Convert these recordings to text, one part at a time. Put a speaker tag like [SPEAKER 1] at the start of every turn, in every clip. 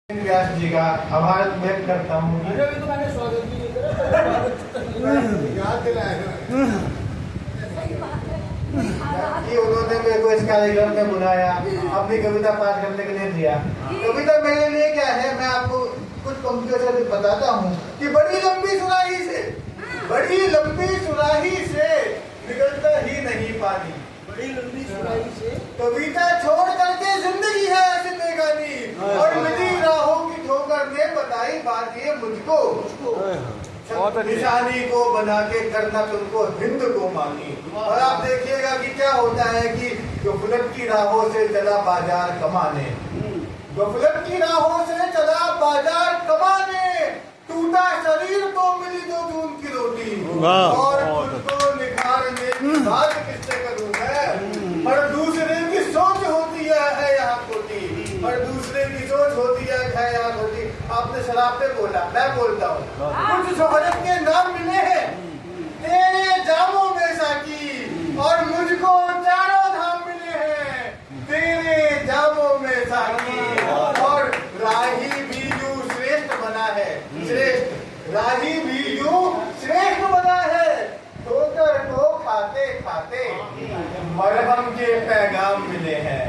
[SPEAKER 1] व्यास जी का आभार व्यक्त करता हूँ। याद दिलाया कि उन्होंने मेरे को इस कार्यक्रम में बुलाया, अपनी कविता पाठ करने के लिए दिया। कविता मेरे लिए क्या है, मैं आपको कुछ पंक्तियों से बताता हूँ कि बड़ी लंबी सुराही से निकलता ही नहीं पानी।
[SPEAKER 2] बड़ी लंबी सुराही से
[SPEAKER 1] कविता छोड़ करके जिंदगी है ऐसे बेगानी, और मिली राहों की ठोकर ने बताई बात ये मुझको। निशानी को बना के करना तुमको हिंद को मानी। और आप देखिएगा कि क्या होता है कि गफलत की राहों से चला बाजार कमाने, गफलत की राहों से चला बाजार कमाने, टूटा शरीर तो मिली दो दून की रोटी, और खुद को निखारने की बात किससे करूं मैं। और दूसरे की सोच होती है यहाँ खोटी, और दूसरे की सोच होती है यहाँ खोटी। आपने शराब पे बोला, मैं बोलता हूँ कुछ शोहरत के नाम मिले हैं तेरे जामों में साकी, और मुझको चारों धाम मिले हैं तेरे जामों में साकी। और राही भी यूं श्रेष्ठ बना है, श्रेष्ठ राही भी यूं श्रेष्ठ बना है, ठोकर को खाते खाते मरहम के पैगाम मिले हैं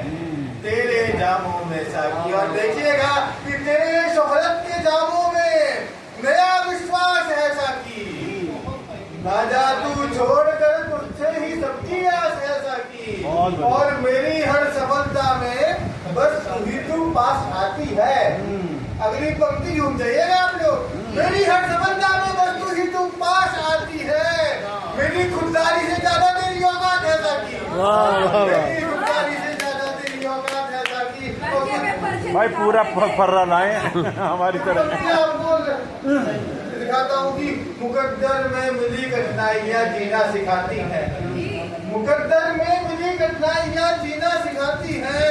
[SPEAKER 1] तेरे जामों में साकी। और देखिएगा कि तेरे शोहरत के जामों में नया विश्वास है साकी, ना जा तू छोड़कर तुझसे ही सबकी आस है साकी। और मेरी हर सफलता में बस तू ही तू पास आती है। अगली पंक्ति यूं जाइएगा आप लोग, मेरी हर सफलता में बस तू ही तू पास आती है, मेरी खुददारी से ज्यादा तेरी औकात है साकी, मेरी खुददारी से ज्यादा तेरी औकात है साकी।
[SPEAKER 3] भाई पूरा फर्रा लाए हमारी तरह।
[SPEAKER 1] आपको दिखाता हूँ कि मुकद्दर में मिली कठिनाइयाँ जीना सिखाती है, मुकद्दर में मिली कठिनाइयाँ जीना सिखाती है।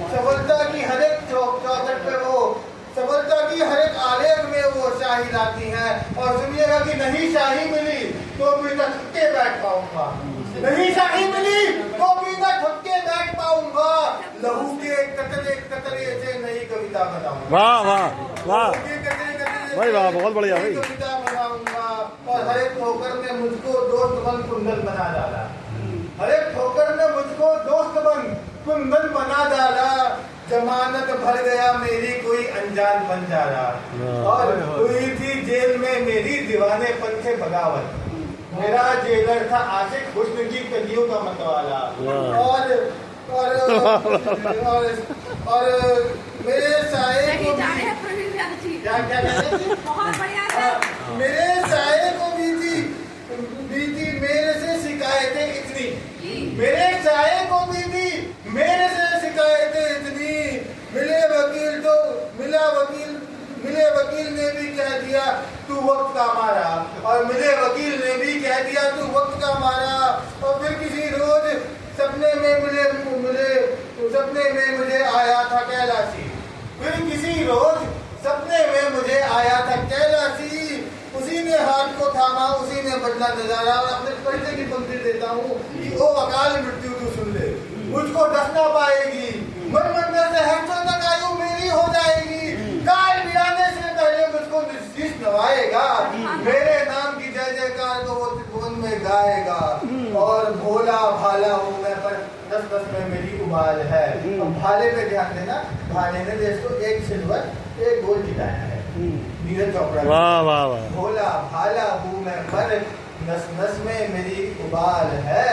[SPEAKER 1] सफलता की हर एक चौखट पे वो, सफलता की हर एक आलेख में वो शाही लाती है। और सुनिएगा कि नहीं शाही मिली तो भी न थक के बैठ पाऊंगा, नहीं शाही मिली तो भी न थक के बैठ पाऊंगा, लहू के कतरे कतरे से नई कविता बनाऊंगा।
[SPEAKER 3] वाह वाह वाह भाई वाह, बहुत बढ़िया भाई।
[SPEAKER 1] कविता बनाऊंगा। और हर एक ठोकर ने मुझको दोस्त बन कुंदन बना डाला, हर एक ठोकर ने मुझको दोस्त बन कुंदन बना डाला, जमानत भर गया मेरी कोई अनजान बन जा रहा। और हुई थी जेल में मेरी दीवानेपन से बगावत, मेरा जेलर था आशिक हुस्न की कलियों का मतवाला। और मेरे साये को भी क्या मेरे साये को भी थी मेरे से शिकायतें इतनी, मेरे साये को भी थी मेरे से शिकायतें इतनी, मिले वकील ने भी कह दिया तू वक्त का मारा, और मिले वकील ने भी कह दिया तू वक्त का मारा। और फिर किसी रोज सपने में मुझे आया था कैलाशी, फिर किसी रोज सपने में मुझे आया था कैलाशी, उसी ने हाथ को थामा उसी ने बदला नजारा। और अपने परिचय की पंक्ति देता हूँ कि ओ अकाल मृत्यु तू सुन ले, मुझको डस ना पाएगी, मन मंदिर से हर्षों तक आयु मेरी हो जाएगी, काल बिराने से पहले मुझको निश्चित नवाएगा, मेरे नाम की जय जयकार तो वो त्रिभुवन में गाएगा। और भोला भाला हूँ मैं पर दस दस में मेरी उबाल है। और भाले पे ध्यान देना, भाले ने देश को एक सिल्वर एक गोल्ड जिताया है, नीरज चोपड़ा।
[SPEAKER 3] वाह वाह वाह।
[SPEAKER 1] भोला भाला हूँ मैं पर नस नस में मेरी उबाल है,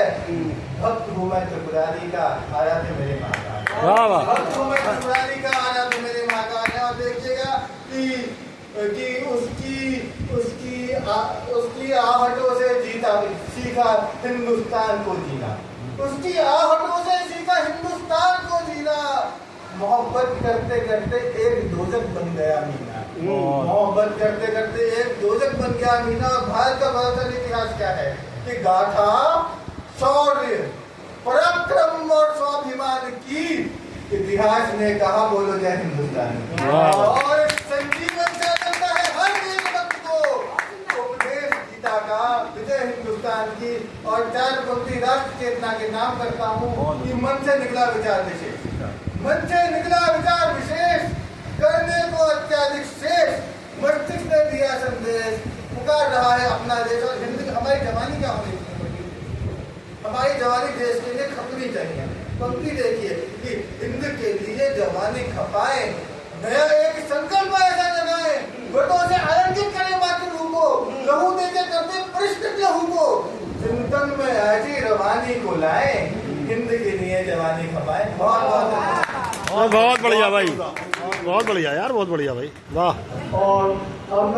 [SPEAKER 1] भक्त हूँ मैं त्रिपुरारी का आराध्य मेरे महाकाल।
[SPEAKER 3] वाह वाह।
[SPEAKER 1] भक्त हूँ मैं त्रिपुरारी का आराध्य मेरे महाकाल है। और देखिएगा कि उसकी आहटों से जीता सीखा हिंदुस्तान को जीना, उसकी आहटों से सीखा हिंदुस्तान को जीना। मोहब्बत करते करते एक दोजक बन गया मीना, मोहब्बत करते करते एक दोजक बन गया मीना। और भारत का बड़ा इतिहास क्या है कि गाथा शौर्य पराक्रम और स्वाभिमान की, इतिहास ने कहा बोलो जय हिंदुस्तान। और संजीवन से लगता है हर एक वक्त को उपदेश गीता का विजय हिंदुस्तान की। और चार पंक्ति राष्ट्र चेतना के नाम करता हूँ कि मन से निकला विचार विशेष, मन से निकला विचार विशेष, करने को देश, पुकार रहा है अपना देश। और हिंद हमारी जवानी क्या होनी चाहिए? हमारी जवानी देश के लिए खपनी चाहिए। पंक्ति देखिए कि हिंद के लिए जवानी खपाए, नया एक संकल्प ऐसा लगाए, घटों से आलंकित करे मातृभूमि को, लहू देके करते परिष्कृत लहू को, चिंतन में ऐसी रवानी को लाए, हिंद के लिए जवानी खपाए। बहुत
[SPEAKER 3] बहुत बढ़िया भाई, बहुत बढ़िया यार, बहुत बढ़िया भाई, वाह।
[SPEAKER 1] और अब मैं